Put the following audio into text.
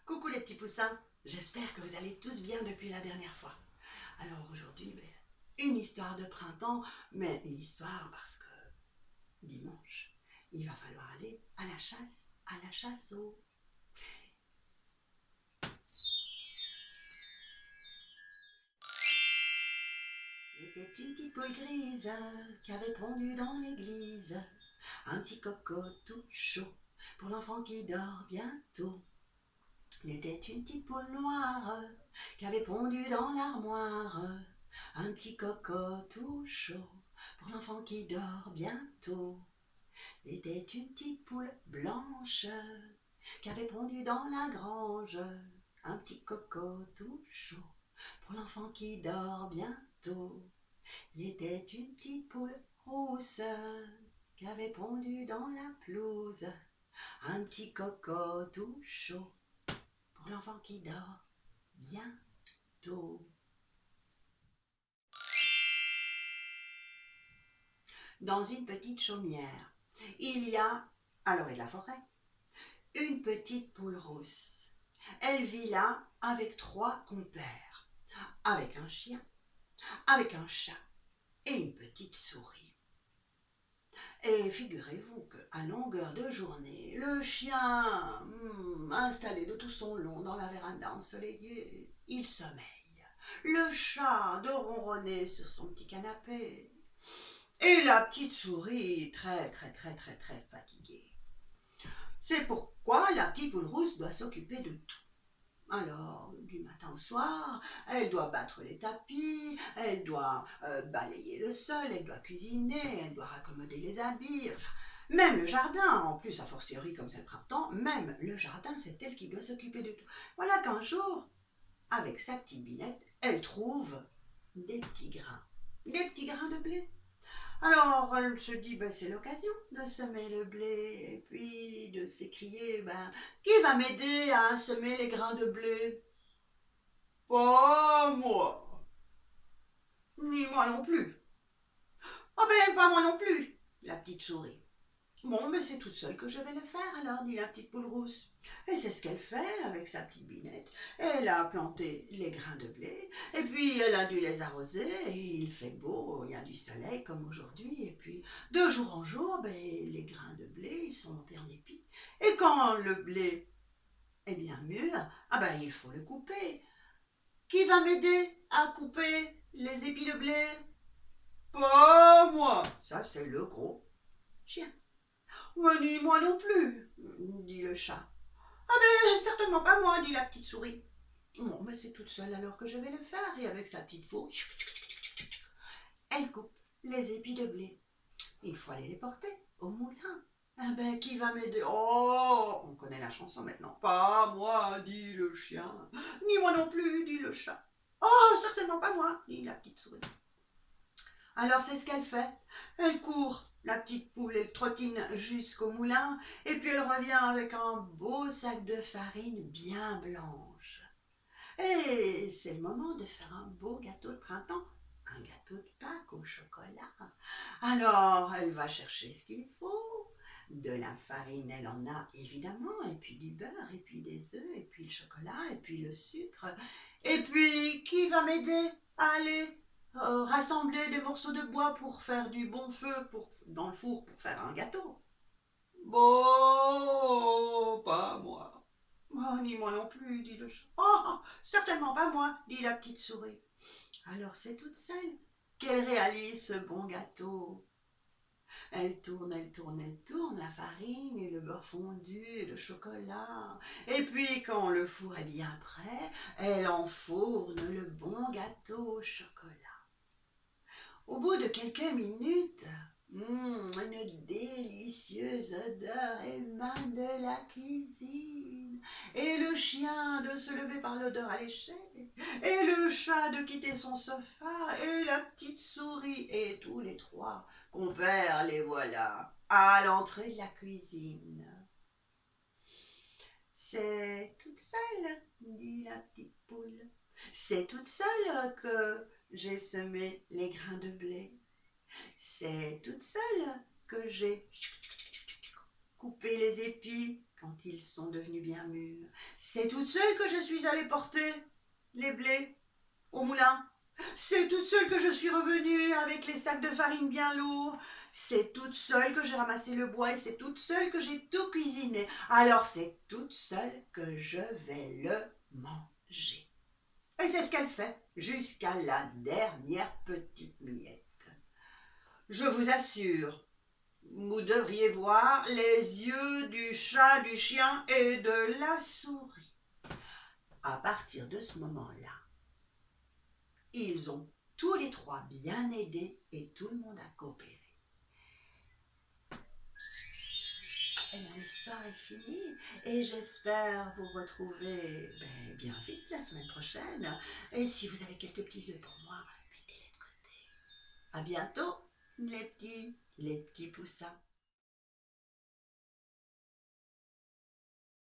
Coucou les petits poussins, j'espère que vous allez tous bien depuis la dernière fois. Alors aujourd'hui, une histoire de printemps, mais une histoire parce que dimanche, il va falloir aller à la chasse au... Il était une petite poule grise qui avait pondu dans l'église, un petit coco tout chaud pour l'enfant qui dort bientôt. Il était une petite poule noire qui avait pondu dans l'armoire, un petit coco tout chaud pour l'enfant qui dort bientôt. Il était une petite poule blanche qui avait pondu dans la grange, un petit coco tout chaud pour l'enfant qui dort bientôt. Il était une petite poule rousse qui avait pondu dans la pelouse, un petit coco tout chaud pour l'enfant qui dort bientôt. Dans une petite chaumière, il y a, à l'orée de la forêt, une petite poule rousse. Elle vit là avec 3 compères, avec un chien, avec un chat et une petite souris. Et figurez-vous qu'à longueur de journée, le chien, installé de tout son long dans la véranda ensoleillée, il sommeille. Le chat de ronronner sur son petit canapé. Et la petite souris très fatiguée. C'est pourquoi la petite poule rousse doit s'occuper de tout. Alors, du matin au soir, elle doit battre les tapis, elle doit balayer le sol, elle doit cuisiner, elle doit raccommoder les habits, enfin, même le jardin, en plus, a fortiori comme c'est le printemps, même le jardin, c'est elle qui doit s'occuper de tout. Voilà qu'un jour, avec sa petite binette, elle trouve des petits grains de blé. Alors, elle se dit, c'est l'occasion de semer le blé, et puis de s'écrier, qui va m'aider à semer les grains de blé? Pas moi. Ni moi non plus. Ah pas moi non plus, la petite souris. Bon, c'est toute seule que je vais le faire alors, dit la petite poule rousse. Et c'est ce qu'elle fait avec sa petite binette. Elle a planté les grains de blé, et puis elle a dû les arroser, et il fait beau, il y a du soleil comme aujourd'hui, et puis de jour en jour, les grains de blé, ils sont montés en épis. Et quand le blé est bien mûr, il faut le couper. Qui va m'aider à couper les épis de blé? Pas moi. Ça, c'est le gros chien. Ni moi non plus, dit le chat. Certainement pas moi, dit la petite souris. Bon, c'est toute seule alors que je vais le faire, et avec sa petite faux, elle coupe les épis de blé. Il faut aller les porter au moulin. Qui va m'aider? Oh, on connaît la chanson maintenant. Pas moi, dit le chien. Ni moi non plus, dit le chat. Oh, certainement pas moi, dit la petite souris. Alors c'est ce qu'elle fait. Elle court, la petite poule, elle trottine jusqu'au moulin, et puis elle revient avec un beau sac de farine bien blanche. Et c'est le moment de faire un beau gâteau de printemps, un gâteau de Pâques au chocolat. Alors elle va chercher ce qu'il faut. De la farine, elle en a évidemment, et puis du beurre, et puis des œufs, et puis le chocolat, et puis le sucre. Et puis, qui va m'aider à aller rassembler des morceaux de bois pour faire du bon feu dans le four pour faire un gâteau? Bon, pas moi. Oh, ni moi non plus, dit le chat. Oh, certainement pas moi, dit la petite souris. Alors c'est toute seule qu'elle réalise ce bon gâteau. Elle tourne la farine et le beurre fondu et le chocolat. Et puis quand le four est bien prêt, elle enfourne le bon gâteau au chocolat. Au bout de quelques minutes, une délicieuse odeur émane de la cuisine. Et le chien de se lever par l'odeur alléchée, et le chat de quitter son sofa, et la petite souris, et tous les 3 compères, les voilà, à l'entrée de la cuisine. C'est toute seule, dit la petite poule. C'est toute seule que j'ai semé les grains de blé. C'est toute seule que j'ai coupé les épis quand ils sont devenus bien mûrs. C'est C'est toute seule que je suis allée porter les blés au moulin. C'est toute seule que je suis revenue avec les sacs de farine bien lourds. C'est toute seule que j'ai ramassé le bois et c'est toute seule que j'ai tout cuisiné. Alors c'est toute seule que je vais le manger. Et c'est ce qu'elle fait jusqu'à la dernière petite miette. Je vous assure, vous devriez voir les yeux du chat, du chien et de la souris. À partir de ce moment-là, ils ont tous les trois bien aidé et tout le monde a coopéré. Et mon histoire est finie et j'espère vous retrouver bien vite la semaine prochaine. Et si vous avez quelques petits œufs pour moi, mettez-les de côté. À bientôt, les petits poussins.